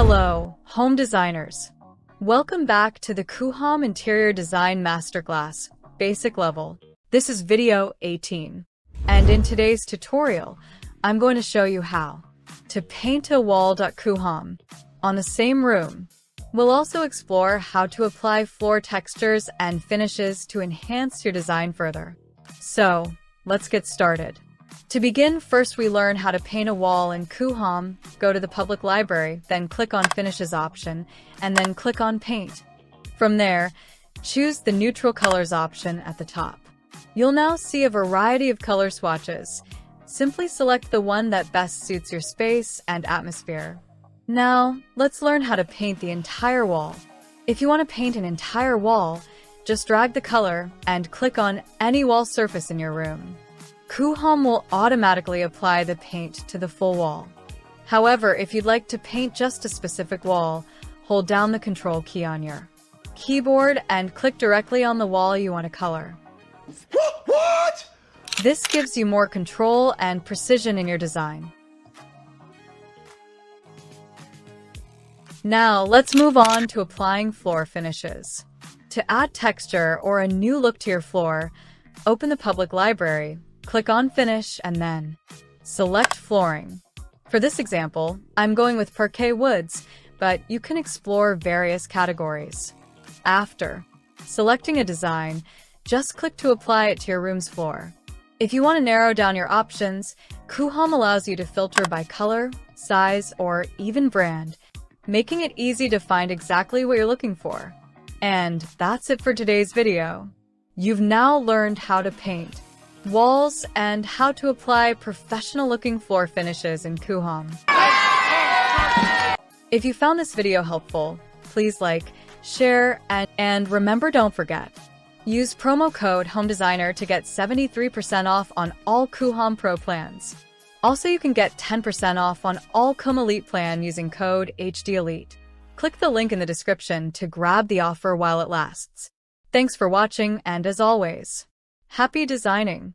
Hello, home designers. Welcome back to the Coohom Interior Design Masterclass, Basic Level. This is video 18. And in today's tutorial, I'm going to show you how to paint a wall.Coohom on the same room. We'll also explore how to apply floor textures and finishes to enhance your design further. So, let's get started. To begin, first we learn how to paint a wall in Coohom. Go to the public library, then click on Finishes option, and then click on Paint. From there, choose the Neutral Colors option at the top. You'll now see a variety of color swatches. Simply select the one that best suits your space and atmosphere. Now, let's learn how to paint the entire wall. If you want to paint an entire wall, just drag the color and click on any wall surface in your room. Coohom will automatically apply the paint to the full wall. However, if you'd like to paint just a specific wall, hold down the Control key on your keyboard and click directly on the wall you want to color. What? This gives you more control and precision in your design. Now, let's move on to applying floor finishes. To add texture or a new look to your floor, open the public library, click on Finish, and then select Flooring. For this example, I'm going with parquet woods, but you can explore various categories. After selecting a design, just click to apply it to your room's floor. If you want to narrow down your options, Coohom allows you to filter by color, size, or even brand, making it easy to find exactly what you're looking for. And that's it for today's video. You've now learned how to paint walls and how to apply professional-looking floor finishes in Coohom. If you found this video helpful, please like, share, and remember, don't forget, use promo code HOMEDESIGNER to get 73% off on all Coohom Pro plans. Also, you can get 10% off on all Coohom Elite plan using code HDElite. Click the link in the description to grab the offer while it lasts. Thanks for watching, and as always, happy designing!